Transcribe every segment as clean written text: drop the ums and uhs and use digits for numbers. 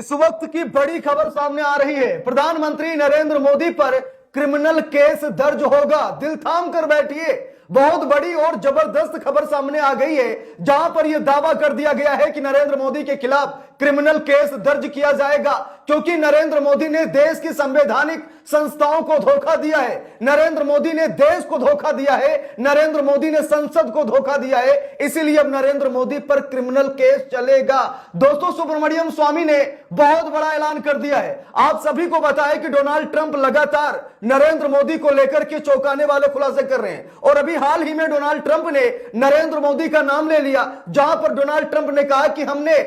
इस वक्त की बड़ी खबर सामने आ रही है। प्रधानमंत्री नरेंद्र मोदी पर क्रिमिनल केस दर्ज होगा। दिल थाम कर बैठिए, बहुत बड़ी और जबरदस्त खबर सामने आ गई है, जहां पर यह दावा कर दिया गया है कि नरेंद्र मोदी के खिलाफ क्रिमिनल केस दर्ज किया जाएगा, क्योंकि नरेंद्र मोदी ने देश की संवैधानिक संस्थाओं को धोखा दिया है, नरेंद्र मोदी ने देश को धोखा दिया है, नरेंद्र मोदी ने संसद को धोखा दिया है। इसीलिए अब नरेंद्र मोदी पर क्रिमिनल केस चलेगा। दोस्तों, सुब्रमण्यम स्वामी ने बहुत बड़ा ऐलान कर दिया है। आप सभी को बताया कि डोनाल्ड ट्रंप लगातार नरेंद्र मोदी को लेकर के चौंकाने वाले खुलासे कर रहे हैं, और अभी हाल ही में डोनाल्ड ट्रंप ने नरेंद्र मोदी का नाम ले लिया, जहां पर डोनाल्ड ट्रंप ने कहा कि हमने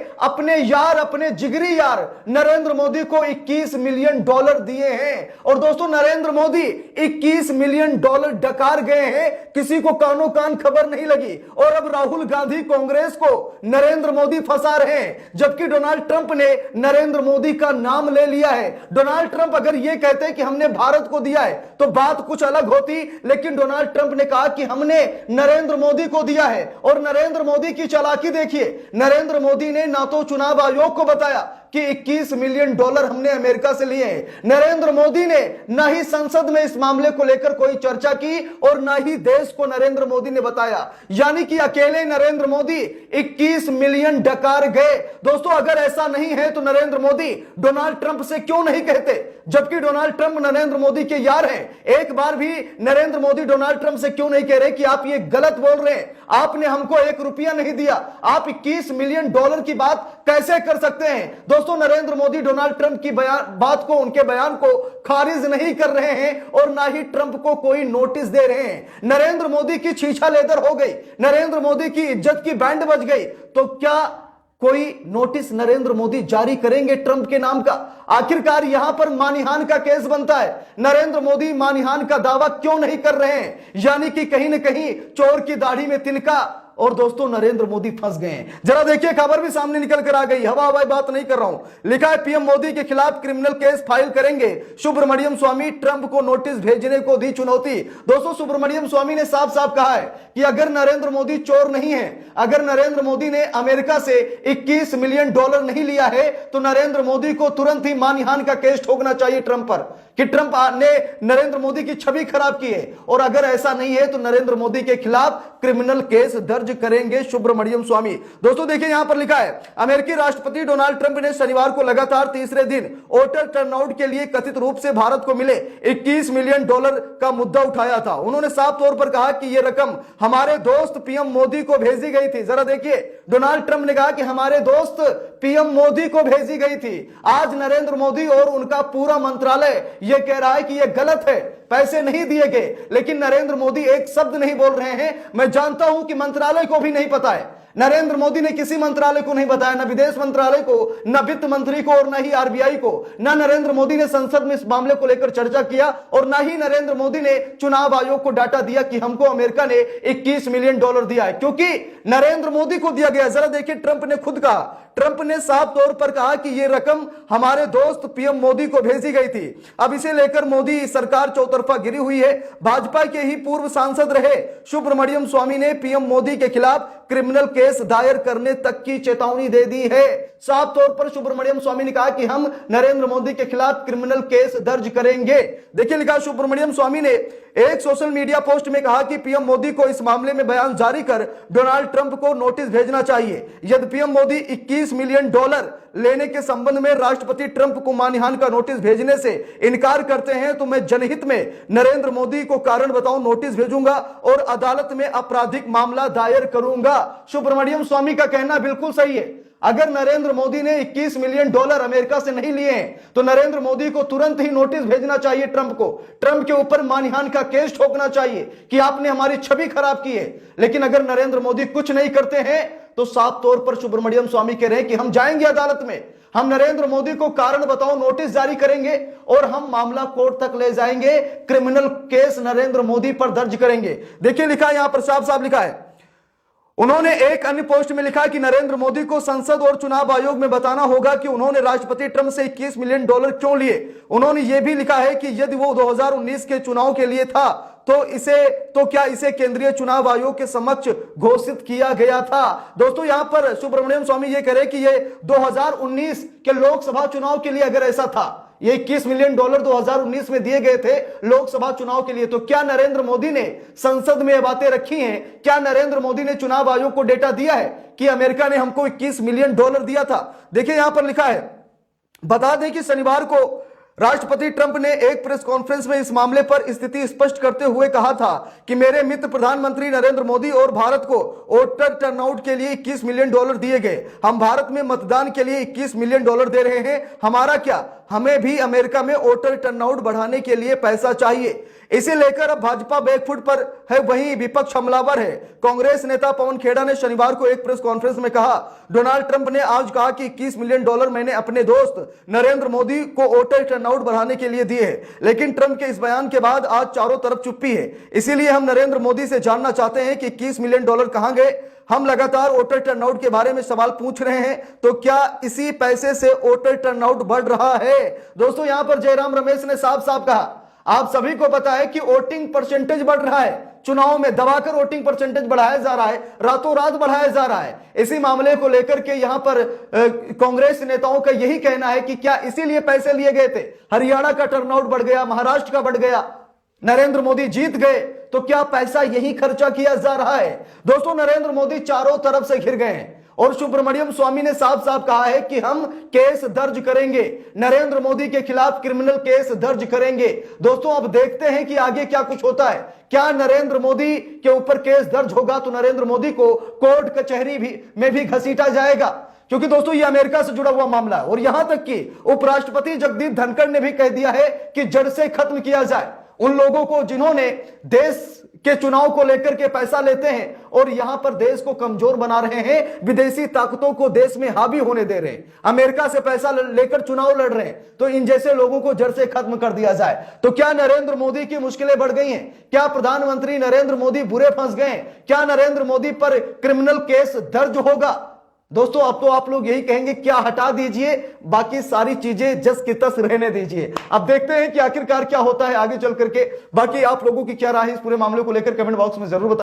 अपने जिगरी यार नरेंद्र मोदी को 21 मिलियन डॉलर दिए हैं। और दोस्तों, नरेंद्र मोदी 21 मिलियन डॉलर डकार गए हैं, किसी को कानों कान खबर नहीं लगी। और अब राहुल गांधी कांग्रेस को नरेंद्र मोदी फंसा रहे हैं, जबकि डोनाल्ड ट्रंप ने नरेंद्र मोदी का नाम ले लिया है। डोनाल्ड ट्रंप अगर यह कहते कि हमने भारत को दिया है तो बात कुछ अलग होती, लेकिन डोनाल्ड ट्रंप ने कहा कि हमने नरेंद्र मोदी को दिया है। और नरेंद्र मोदी की चालाकी देखिए, नरेंद्र मोदी ने ना तो चुनाव आयोग को बताया कि 21 मिलियन डॉलर हमने अमेरिका से लिए हैं, नरेंद्र मोदी ने ना ही संसद में इस मामले को लेकर कोई चर्चा की, और ना ही देश को नरेंद्र मोदी ने बताया। यानी कि अकेले नरेंद्र मोदी 21 मिलियन डकार गए। दोस्तों, अगर ऐसा नहीं है तो नरेंद्र मोदी डोनाल्ड ट्रंप से क्यों नहीं कहते, जबकि डोनाल्ड ट्रंप नरेंद्र मोदी के यार हैं। एक बार भी नरेंद्र मोदी डोनाल्ड ट्रंप से क्यों नहीं कह रहे कि आप ये गलत बोल रहे हैं, आपने हमको 1 रुपया नहीं दिया, आप 21 मिलियन डॉलर की बात कैसे कर सकते हैं। दोस्तों, नरेंद्र मोदी डोनाल्ड ट्रंप की बात को, उनके बयान को खारिज नहीं कर रहे हैं, और ना ही ट्रंप को कोई नोटिस दे रहे हैं। नरेंद्र मोदी की छीछा लेदर हो गई, नरेंद्र मोदी की इज्जत की बैंड बज गई, तो क्या कोई नोटिस नरेंद्र मोदी जारी करेंगे ट्रंप के नाम का? आखिरकार यहां पर मानहानि का केस बनता है। नरेंद्र मोदी मानहानि का दावा क्यों नहीं कर रहे हैं? यानी कि कहीं ना कहीं चोर की दाढ़ी में तिनका, और दोस्तों नरेंद्र मोदी फंस गए हैं। जरा देखिए, खबर भी सामने निकल कर आ गई, हवा हवाई बात नहीं कर रहा हूं। लिखा है पीएम मोदी के खिलाफ क्रिमिनल केस फाइल करेंगे सुब्रमण्यम स्वामी, ट्रंप को नोटिस भेजने को दी चुनौती। दोस्तों, सुब्रमण्यम स्वामी ने साफ साफ कहा है कि अगर नरेंद्र मोदी चोर नहीं है, अगर नरेंद्र मोदी ने अमेरिका से 21 मिलियन डॉलर नहीं लिया है, तो नरेंद्र मोदी को तुरंत ही मानहानि का केस ठोकना चाहिए ट्रंप पर, कि ट्रंप ने नरेंद्र मोदी की छवि खराब की है। और अगर ऐसा नहीं है तो नरेंद्र मोदी के खिलाफ क्रिमिनल केस दर्ज करेंगे सुब्रमण्यम स्वामी। दोस्तों देखिए, यहां पर लिखा है अमेरिकी राष्ट्रपति डोनाल्ड ट्रंप ने शनिवार को लगातार तीसरे दिन वोटर टर्नआउट के लिए कथित रूप से भारत को मिले 21 मिलियन डॉलर का मुद्दा उठाया था। उन्होंने साफ तौर पर कहा कि यह रकम हमारे दोस्त पीएम मोदी को भेजी गई थी। जरा देखिए, डोनाल्ड ट्रंप ने कहा कि हमारे दोस्त पीएम मोदी को भेजी गई थी। आज नरेंद्र मोदी और उनका पूरा मंत्रालय यह कह रहा है कि यह गलत है, पैसे नहीं दिए गए, लेकिन नरेंद्र मोदी एक शब्द नहीं बोल रहे हैं। मैं जानता हूं कि मंत्रालय को भी नहीं पता है, नरेंद्र मोदी ने किसी मंत्रालय को नहीं बताया, न विदेश मंत्रालय को, न वित्त मंत्री को, और न ही आरबीआई को। न नरेंद्र मोदी ने संसद में इस मामले को लेकर चर्चा किया, और न ही नरेंद्र मोदी ने चुनाव आयोग को डाटा दिया कि हमको अमेरिका ने 21 मिलियन डॉलर दिया है, क्योंकि नरेंद्र मोदी को दिया गया। जरा देखिए, ट्रंप ने खुद कहा, ट्रंप ने साफ तौर पर कहा कि यह रकम हमारे दोस्त पीएम मोदी को भेजी गई थी। अब इसे लेकर मोदी सरकार चौतरफा गिरी हुई है। भाजपा के ही पूर्व सांसद रहे सुब्रमण्यम स्वामी ने पीएम मोदी के खिलाफ क्रिमिनल केस दायर करने तक की चेतावनी दे दी है। साफ तौर पर सुब्रमण्यम स्वामी ने कहा कि हम नरेंद्र मोदी के खिलाफ क्रिमिनल केस दर्ज करेंगे। देखिए, लिखा सुब्रमण्यम स्वामी ने एक सोशल मीडिया पोस्ट में कहा कि पीएम मोदी को इस मामले में बयान जारी कर डोनाल्ड ट्रंप को नोटिस भेजना चाहिए। यदि पीएम मोदी 21 मिलियन डॉलर लेने के संबंध में राष्ट्रपति ट्रंप को मानहानि का नोटिस भेजने से इनकार करते हैं, तो मैं जनहित में नरेंद्र मोदी को कारण बताओ नोटिस भेजूंगा और अदालत में आपराधिक मामला दायर करूंगा। सुब्रमण्यम स्वामी का कहना बिल्कुल सही है। अगर नरेंद्र मोदी ने 21 मिलियन डॉलर अमेरिका से नहीं लिए हैं, तो नरेंद्र मोदी को तुरंत ही नोटिस भेजना चाहिए ट्रंप को, ट्रंप के ऊपर मानहानि का केस ठोकना चाहिए कि आपने हमारी छवि खराब की है। लेकिन अगर नरेंद्र मोदी कुछ नहीं करते हैं, तो साफ तौर पर सुब्रमण्यम स्वामी कह रहे हैं कि हम जाएंगे अदालत में, हम नरेंद्र मोदी को कारण बताओ नोटिस जारी करेंगे, और हम मामला कोर्ट तक ले जाएंगे, क्रिमिनल केस नरेंद्र मोदी पर दर्ज करेंगे। देखिए, लिखा है यहां पर साफ साफ लिखा है। उन्होंने एक अन्य पोस्ट में लिखा कि नरेंद्र मोदी को संसद और चुनाव आयोग में बताना होगा कि उन्होंने राष्ट्रपति ट्रंप से 21 मिलियन डॉलर क्यों लिए। उन्होंने यह भी लिखा है कि यदि वो 2019 के चुनाव के लिए था तो क्या इसे केंद्रीय चुनाव आयोग के समक्ष घोषित किया गया था? दोस्तों यहां पर सुब्रमण्यम स्वामी ये कह रहे कि ये 2019 के लोकसभा चुनाव के लिए अगर ऐसा था, ये $21 मिलियन 2019 में दिए गए थे लोकसभा चुनाव के लिए, तो क्या नरेंद्र मोदी ने संसद में ये बातें रखी हैं? क्या नरेंद्र मोदी ने चुनाव आयोग को डेटा दिया है कि अमेरिका ने हमको $21 मिलियन दिया था? देखिए यहां पर लिखा है, बता दें कि शनिवार को राष्ट्रपति ट्रंप ने एक प्रेस कॉन्फ्रेंस में इस मामले पर स्थिति स्पष्ट करते हुए कहा था कि मेरे मित्र प्रधानमंत्री नरेंद्र मोदी और भारत को वोटर टर्नआउट के लिए $21 मिलियन दिए गए। हम भारत में मतदान के लिए $21 मिलियन दे रहे हैं। हमारा क्या, हमें भी अमेरिका में वोटर टर्नआउट बढ़ाने के लिए पैसा चाहिए। इसे लेकर अब भाजपा बैकफुट पर है, वहीं विपक्ष हमलावर है। कांग्रेस नेता पवन खेड़ा ने शनिवार को एक प्रेस कॉन्फ्रेंस में कहा, डोनाल्ड ट्रंप ने आज कहा कि $21 मिलियन मैंने अपने दोस्त नरेंद्र मोदी को वोटर टर्नआउट बढ़ाने के लिए दिए हैं। लेकिन ट्रंप के इस बयान के बाद आज चारों तरफ चुप्पी है। इसीलिए हम नरेंद्र मोदी से जानना चाहते हैं कि $21 मिलियन कहां गए? हम लगातार वोटर टर्नआउट के बारे में सवाल पूछ रहे हैं, तो क्या इसी पैसे से वोटर टर्नआउट बढ़ रहा है? दोस्तों यहां पर जयराम रमेश ने साफ साफ कहा, आप सभी को पता है कि वोटिंग परसेंटेज बढ़ रहा है, चुनाव में दबाकर वोटिंग परसेंटेज बढ़ाया जा रहा है, रातों रात बढ़ाया जा रहा है। इसी मामले को लेकर के यहां पर कांग्रेस नेताओं का यही कहना है कि क्या इसीलिए पैसे लिए गए थे? हरियाणा का टर्नआउट बढ़ गया, महाराष्ट्र का बढ़ गया, नरेंद्र मोदी जीत गए, तो क्या पैसा यही खर्चा किया जा रहा है? दोस्तों नरेंद्र मोदी चारों तरफ से घिर गए हैं और सुब्रमण्यम स्वामी ने साफ साफ कहा है कि हम केस दर्ज करेंगे, नरेंद्र मोदी के खिलाफ क्रिमिनल केस दर्ज करेंगे। दोस्तों अब देखते हैं कि आगे क्या कुछ होता है। क्या नरेंद्र मोदी के ऊपर केस दर्ज होगा तो नरेंद्र मोदी को कोर्ट कचहरी में भी घसीटा जाएगा, क्योंकि दोस्तों ये अमेरिका से जुड़ा हुआ मामला है। और यहां तक कि उपराष्ट्रपति जगदीप धनखड़ ने भी कह दिया है कि जड़ से खत्म किया जाए उन लोगों को जिन्होंने देश के चुनाव को लेकर के पैसा लेते हैं और यहां पर देश को कमजोर बना रहे हैं, विदेशी ताकतों को देश में हावी होने दे रहे हैं, अमेरिका से पैसा लेकर चुनाव लड़ रहे हैं। तो इन जैसे लोगों को जड़ से खत्म कर दिया जाए। तो क्या नरेंद्र मोदी की मुश्किलें बढ़ गई हैं? क्या प्रधानमंत्री नरेंद्र मोदी बुरे फंस गए? क्या नरेंद्र मोदी पर क्रिमिनल केस दर्ज होगा? दोस्तों अब तो आप लोग यही कहेंगे क्या हटा दीजिए, बाकी सारी चीजें जस की तस रहने दीजिए। अब देखते हैं कि आखिरकार क्या होता है आगे चल करके। बाकी आप लोगों की क्या राय है इस पूरे मामले को लेकर कमेंट बॉक्स में जरूर बताएं।